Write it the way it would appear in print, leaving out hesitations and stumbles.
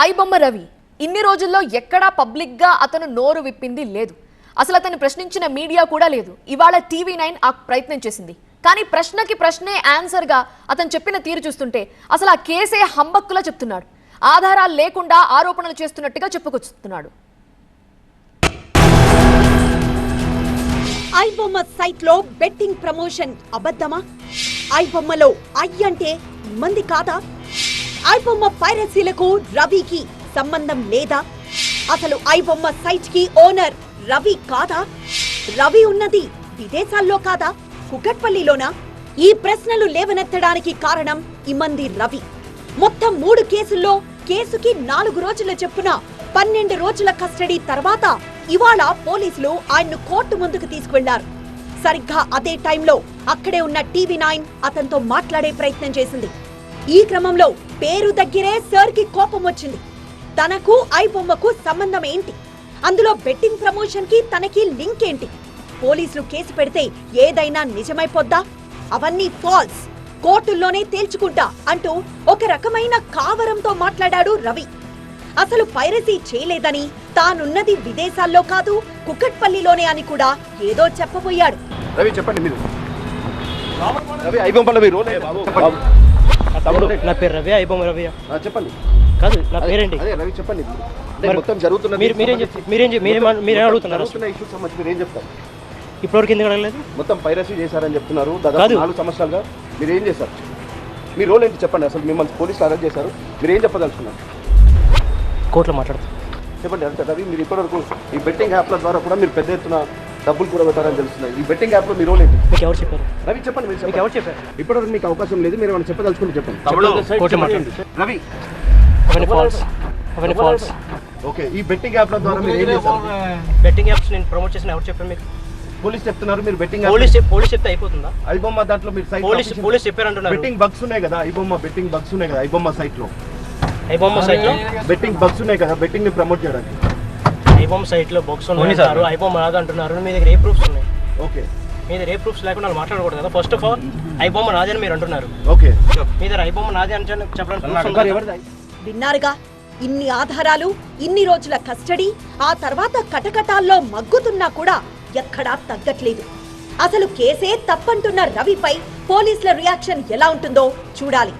ఐబొమ్మ రవి ఇన్ని రోజుల్లో ఎక్కడా పబ్లిక్గా అతను నోరు విప్పింది లేదు. అసలు అతన్ని ప్రశ్నించిన మీడియా కూడా లేదు. ఇవాళ టీవీ9 ఆ ప్రయత్నం చేసింది. కానీ ప్రశ్నకి ప్రశ్నే ఆన్సర్గా అతను చెప్పిన తీరు చూస్తుంటే అసలు ఆ కేసే హంబక్కులా చెప్తున్నాడు. ఆధారాలు లేకుండా ఆరోపణలు చేస్తున్నట్టుగా చెప్పుకొస్తున్నాడు. ఐబొమ్మ సైట్ లో బెట్టింగ్ ప్రమోషన్ అబద్ధమా? ఐబొమ్మలో ఐ అంటే మంది కాదా? ఐబొమ్మ పైరసీలకు రవికి సంబంధం లేదా? అసలు ఐబొమ్మ సైట్ కి ఓనర్ రవి కాదా? రవి ఉన్నది విదేశాల్లో కాదా, కుకట్పల్లిలోనా? ఈ ప్రశ్నలు లేవనెత్తడానికి కారణం ఇమంది రవి. మొత్తం 3 కేసుల్లో కేసుకి 4 రోజుల చొప్పున 12 రోజుల కస్టడీ తర్వాత ఇవాళ పోలీసులు ఆయన్ను కోర్టు ముందుకు తీసుకువెళ్లారు. సరిగ్గా అదే టైంలో అక్కడే ఉన్న టీవీ9 అతనితో మాట్లాడే ప్రయత్నం చేసింది. ఈ క్రమంలో పేరు దగ్గరే సర్ కి కోపం వచ్చింది. తనకు ఐబొమ్మకు సంబంధం ఏంటి? అందులో బెట్టింగ్ ప్రమోషన్ కి తనకి లింక్ ఏంటి? పోలీసులు కేసు పెడితే ఏదైనా నిజమైపోద్దా? అవన్నీ ఫాల్స్, కోర్టుల్లోనే తేల్చుకుంటా అంటూ ఒక రకమైన కావరంతో మాట్లాడాడు రవి. అసలు పైరసీ చేయలేదని, తానున్నది విదేశాల్లో కాదు కుకట్పల్లిలోనే అని కూడా ఏదో చెప్పబోయాడు. రవి చెప్పండి, మీరు రవి ఐబొమ్మలో మీరు నా పేరు రవి, ఐబొమ్మ రవి. చెప్పండి. కాదు, నా పేరేంటి? అదే రవి చెప్పండి. మొత్తం జరుగుతున్నది మీరేం అడుగుతున్నారు? ఇష్యూస్ సంబంధించి మీరు ఏం చెప్తారు? ఇప్పటివరకు ఎందుకు అడగలేదు? మొత్తం పైరసీ చేశారని చెప్తున్నారు. దాదాపు 4 సంవత్సరాలుగా మీరు ఏం చేశారు? మీ రోల్ ఏంటి చెప్పండి. అసలు మిమ్మల్ని పోలీసులు అరెస్ట్ చేశారు, మీరు ఏం చెప్పదలుచుకున్నారు? కోర్టులో మాట్లాడతారు. చెప్పండి. అంటే రవి, మీరు ఇప్పటివరకు ఈ బెట్టింగ్ యాప్ల ద్వారా కూడా మీరు పెద్ద ఎత్తున డబ్బులు కూడా పెట్టారని తెలుస్తున్నాయి. ఈ బెట్టింగ్ యాప్లో మీ రోల్ ఏంటి? మీకు ఎవరు చెప్పారు? రవి చెప్పండి. మీకు ఎవరు చెప్పారు? ఇప్పటివరకు మీకు అవకాశం లేదు, మీరు ఏమైనా చెప్పదలుచుకుంటే చెప్పండి. కోర్టులో మాట్లాడండి. రవి అవన్నీ ఫాల్స్. ఓకే, ఈ బెట్టింగ్ యాప్ల ద్వారా మీరు ఏం చేశారు? బెట్టింగ్ యాప్స్ నేను ప్రమోట్ చేసిన ఎవరు చెప్పారు మీకు? పోలీస్ చెప్తున్నారు. మీరు బెట్టింగ్ పోలీస్ చెప్తే అయిపోతుందా? ఐబొమ్మ దాంట్లో మీరు సైట్ పోలీస్ చెప్పారు అంటున్నారు. బెట్టింగ్ బగ్స్ ఉన్నాయి కదా, బెట్టింగ్ బగ్స్ ఉన్నాయి కదా ఐబొమ్మ సైట్ లో. ఐబొమ్మ సైట్ లో బెట్టింగ్ బగ్స్ ఉన్నాయి కదా, బెట్టింగ్ ని ప్రమోట్ చేయడానికి. ఐబొమ్మ సైట్ లో బగ్స్ ఉన్నాయి, ఐబొమ్మ రాదు అంటున్నారు. మీ దగ్గర ఏ ప్రూఫ్స్ ఉన్నాయి? ఓకే, మీ దగ్గర ఏ ప్రూఫ్స్ లేకుండా మాట్లాడకూడదు కదా. ఫస్ట్ ఆఫ్ ఆల్ ఐబొమ్మ నాది అని మీరు అంటున్నారు. ఓకే, మీ దగ్గర ఐబొమ్మ నాది అని చెప్పడానికి విన్నారుగా, ఇన్ని ఆధారాలు, ఇన్ని రోజుల కస్టడీ, ఆ తర్వాత కటకటాల్లో మగ్గుతున్నా కూడా ఎక్కడా తగ్గట్లేదు. అసలు కేసే తప్పంటున్న రవిపై పోలీసుల రియాక్షన్ ఎలా ఉంటుందో చూడాలి.